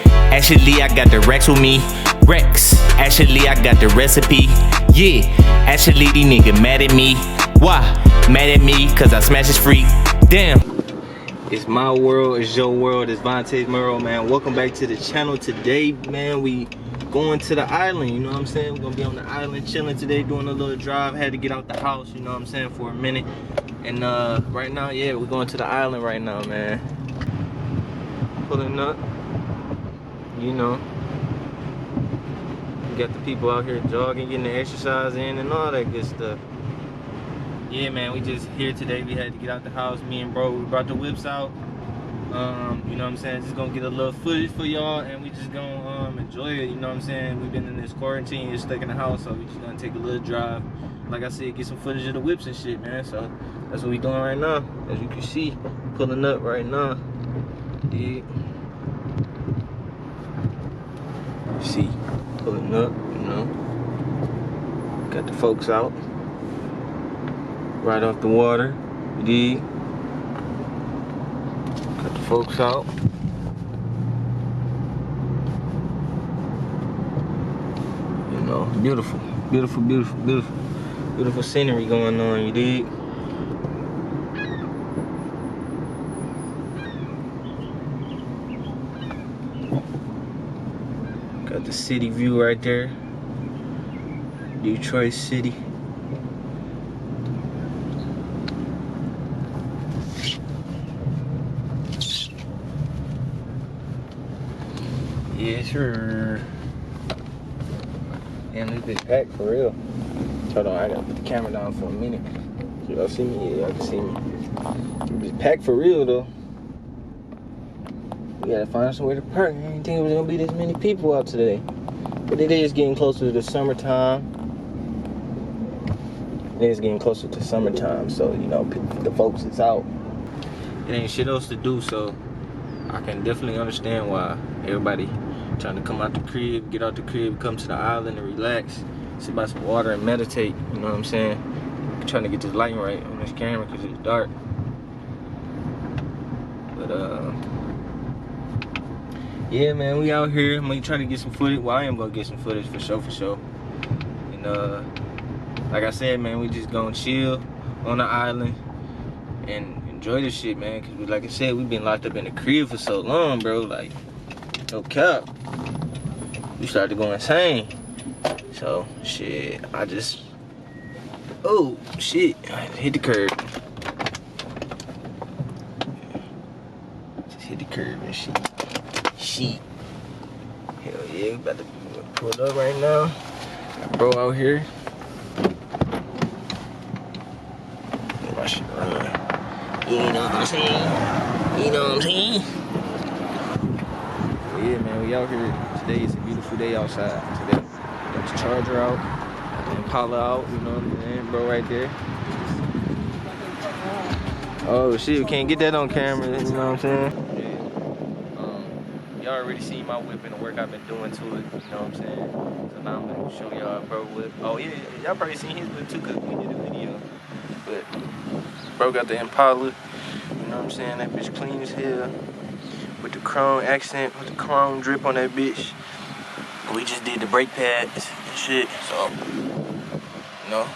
Actually, I got the Rex with me. Rex, actually, I got the recipe. Yeah, actually, these niggas mad at me. Why? Mad at me, cause I smash his freak. Damn. It's my world, it's your world, it's Vonte's world, man. Welcome back to the channel. Today, man, we going to the island, you know what I'm saying? We're gonna be on the island chilling today, doing a little drive. Had to get out the house, you know what I'm saying, for a minute. And right now, yeah, we're going to the island right now, man. Pulling up, you know. We got the people out here jogging, getting the exercise in and all that good stuff. Yeah, man, we just here today. We had to get out the house. Me and bro, we brought the whips out. You know what I'm saying? Just gonna get a little footage for y'all, and we just gonna enjoy it. You know what I'm saying? We've been in this quarantine, just stuck in the house, so we just gonna take a little drive. Like I said, get some footage of the whips and shit, man. So that's what we doing right now. As you can see, pulling up right now. Yeah. See, pulling up, you know. Got the folks out. Right off the water, you dig? Got the folks out. You know, beautiful, beautiful, beautiful, beautiful, beautiful scenery going on, you dig? Got the city view right there. Detroit City. Yeah, sure. Damn, this bitch packed for real. Hold on, I gotta put the camera down for a minute. Y'all see me? Yeah, y'all can see me. This bitch packed for real though. We gotta find somewhere to park. I didn't think it was gonna be this many people out today. But it is getting closer to the summertime. It is getting closer to summertime, so you know, the folks is out. It ain't shit else to do, so I can definitely understand why everybody trying to come out the crib, get out the crib, come to the island and relax, sit by some water and meditate, you know what I'm saying? I'm trying to get this lighting right on this camera because it's dark. But yeah, man, we out here. I'm gonna try to get some footage. Well, I am gonna get some footage for sure. And like I said, man, we just gonna chill on the island and enjoy this shit, man, because like I said, we've been locked up in the crib for so long, bro. Like, no cap, we started to go insane. So shit, I just, oh shit, I hit the curb. Just hit the curb and shit. Hell yeah, we about to pull up right now. Got bro out here. Get my shit running. You know what I'm saying? You know what I'm saying? But yeah, man, we out here. Today is a beautiful day outside. Today, got the charger out, and Impala out, you know what I'm saying? Bro right there. Oh shit, we can't get that on camera, you know what I'm saying? Yeah. Y'all already seen my whip and the work I've been doing to it, you know what I'm saying? So now I'm gonna show y'all bro whip. Oh yeah, y'all probably seen his whip too, cause we did a video. But bro got the Impala, you know what I'm saying? That bitch clean as hell. With the chrome accent, with the chrome drip on that bitch. We just did the brake pads and shit, so, you know,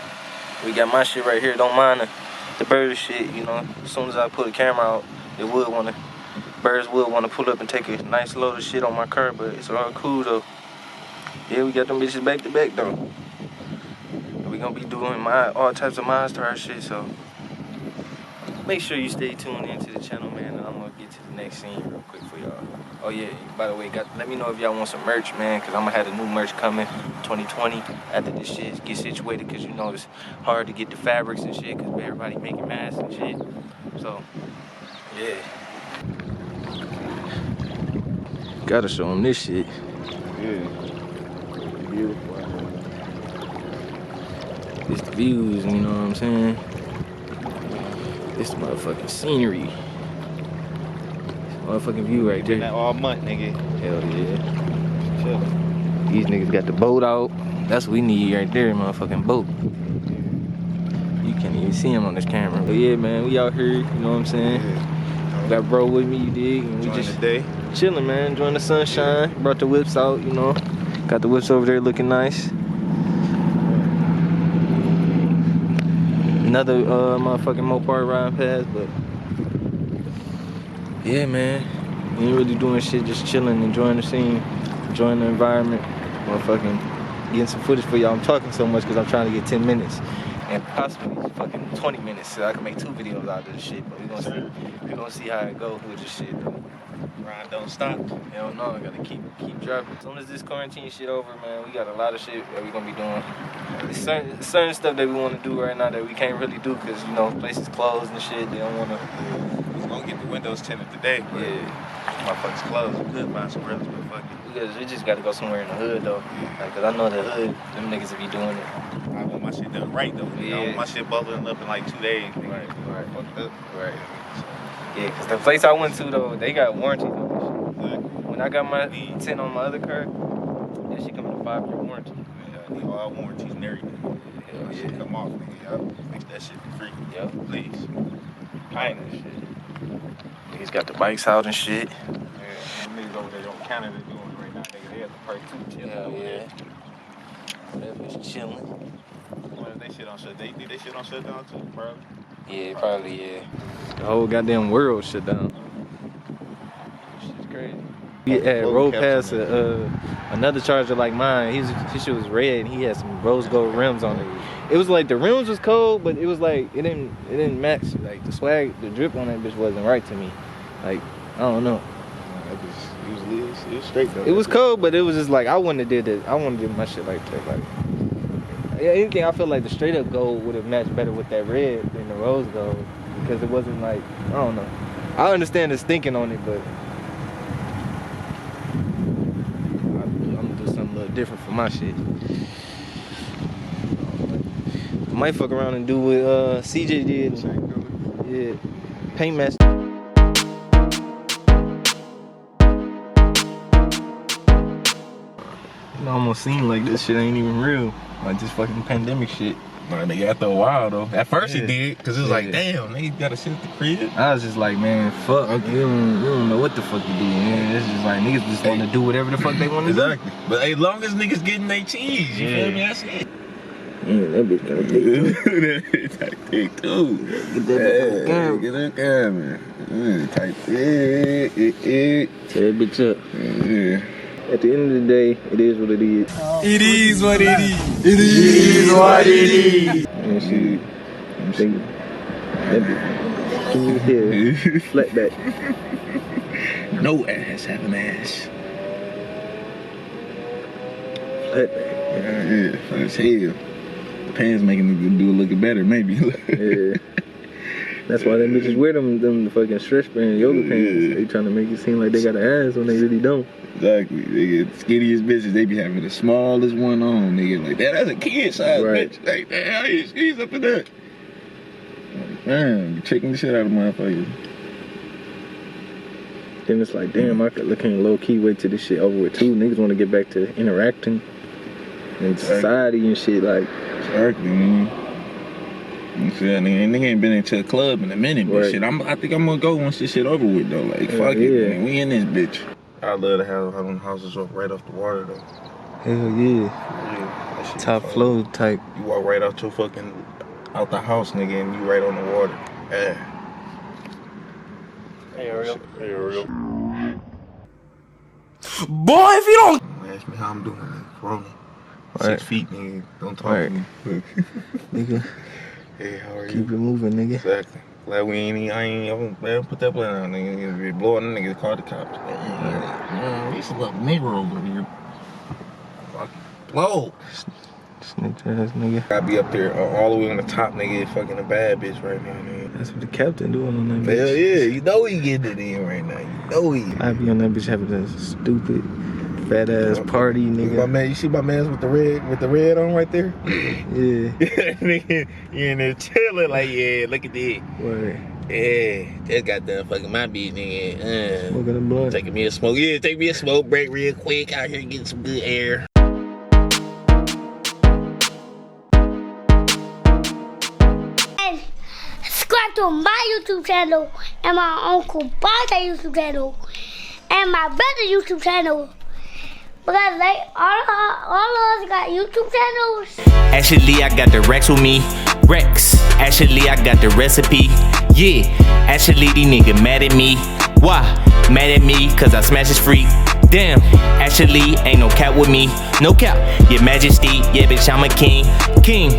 we got my shit right here. Don't mind the bird shit, you know. As soon as I put the camera out, birds would want to pull up and take a nice load of shit on my car, but it's all cool though. Yeah, we got them bitches back to back though. And we gonna be doing all types of MyMIXTAPES shit, so make sure you stay tuned into the channel, man, and I'm gonna get to the next scene real quick for y'all. Oh yeah, by the way, let me know if y'all want some merch, man, because I'm gonna have the new merch coming 2020 after this shit get situated, because you know it's hard to get the fabrics and shit because everybody making masks and shit. So yeah, gotta show them this shit. Yeah, beautiful. It's the views, you know what I'm saying? It's the motherfucking scenery. Motherfucking view right there. That all month, nigga. Hell yeah. Chillin'. These niggas got the boat out. That's what we need right there, motherfucking boat. You can't even see him on this camera. But yeah, man, we out here, you know what I'm saying? Yeah. Got bro with me, you dig? And we Enjoying just the day. chilling, man. Enjoying the sunshine. Brought the whips out, you know. Got the whips over there looking nice. Another motherfucking MOPAR riding past, but yeah, man. Ain't really doing shit, just chilling, enjoying the scene, enjoying the environment. Motherfucking getting some footage for y'all. I'm talking so much because I'm trying to get 10 minutes. And possibly fucking 20 minutes so I can make 2 videos out of this shit. But we're gonna see how it goes with this shit though. Grind don't stop. Hell no, I gotta keep dropping. As soon as this quarantine shit over, man, we got a lot of shit that we gonna be doing. There's certain stuff that we wanna do right now that we can't really do because, you know, places closed and shit. They don't wanna. We're gonna get the windows tinted today, but motherfuckers closed. We could find some rooms, but fuck it. Because we just gotta go somewhere in the hood though. Like, cause I know the hood, them niggas will be doing it. I want my shit done right though. Yeah. I want my shit bubbling up in like 2 days. Right. Fucked up. Right. Yeah, cause the place I went to though, they got warranties on this shit. Exactly. When I got my tint on my other car, that shit come in a 5-year warranty. Yeah, I need all warranties and everything. Hell That shit come off, nigga. Y'all fix that shit for free. Yep. Please. Kindness shit. Niggas got the bikes out and shit. Yeah, them niggas over there on Canada doing it right now, nigga. They have the perk 2 tip. Hell yeah. That bitch chillin'. What if they shit on shut? They think they shit on shutdown too, probably. Yeah, probably, yeah. The whole goddamn world shut down. Shit's crazy. We had rolled past another Charger like mine. His shit was red and he had some rose gold rims on it. It was like the rims was cold, but it was like it didn't match. Like the swag, the drip on that bitch wasn't right to me. Like, I don't know. It was straight though. It was cold, but it was just like I wouldn't have did it. I wouldn't do my shit like that. Like, yeah, anything, I feel like the straight up gold would have matched better with that red than the rose gold because it wasn't like, I don't know. I understand his thinking on it, but I'm gonna do something a little different for my shit. I might fuck around and do what CJ did. Yeah, paint match. It almost seemed like this shit ain't even real. Like this fucking pandemic shit. My nigga, after a while though. At first it did, cause it was like, damn, nigga got a shit at the crib. I was just like, man, fuck, you don't know what the fuck you do, man. It's just like niggas just want to do whatever the fuck they want to do. Exactly. But as long as niggas getting their cheese, you feel me? That's it. Man, that bitch got a dick too. That bitch got thick too. Get that camera. Get that camera. Type Tear that bitch up. Yeah. At the end of the day, it is what it is. It is what it is. It is what it is. And shit, I'm thinking, that bitch, here, flat back. No ass, have an ass. Flat back. Yeah, flat as hell. The pants making it do a little better, maybe. Yeah. That's why them bitches wear them fucking stretch band yoga pants. They trying to make it seem like they got an ass when they really don't. Exactly. They get skinniest bitches, they be having the smallest one on. They get like, that's a kid size bitch. Like, damn, how you squeeze up in that? Like, damn, you checking the shit out of motherfuckers. Then it's like, damn, I can't low key wait till this shit over with too. Niggas want to get back to interacting in society and shit. Like, exactly, man. You feel me? Nigga ain't been into a club in a minute, but shit, I think I'm gonna go once this shit over with though. Like, fuck it, man. We in this bitch. I love to have them houses up right off the water though. Hell yeah. That shit Top flow type. You walk right out your fucking out the house, nigga, and you right on the water. Yeah. Hey, Ariel. Hey, Ariel. Boy, if you don't Ask me how I'm doing, nigga. Corona. Right. 6 feet, nigga. Don't talk to me. Nigga, Hey, how are you? keep it moving, nigga. Exactly. Glad we ain't, I ain't put that plan on, nigga. Be blowing the niggas, call the cops. Man, we used to love Negro over here. Fucking blow. Snitch ass nigga. I be up there all the way on the top, nigga, fucking a bad bitch right now, nigga. That's what the captain doing on that Hell bitch. yeah, you know he getting it in right now. You know he. I be on that bitch having a stupid fat ass party, nigga. My man, you see my man's with the red on right there? Yeah. Nigga, you in there chilling like, yeah, look at that. Word. Yeah, that got done fucking my beat, nigga. Smoking the blunt. Taking me a smoke. Yeah, take me a smoke break real quick. Out here getting some good air. And subscribe to my YouTube channel and my Uncle Bob's YouTube channel. and my brother's YouTube channel. Because they all of us got YouTube channels. Actually, I got the Rex with me. Rex. Actually, I got the recipe. Yeah. Actually, these niggas mad at me. Why? Mad at me cause I smash his freak. Damn. Actually, ain't no cap with me. No cap. Your Majesty. Yeah, bitch, I'm a king. King.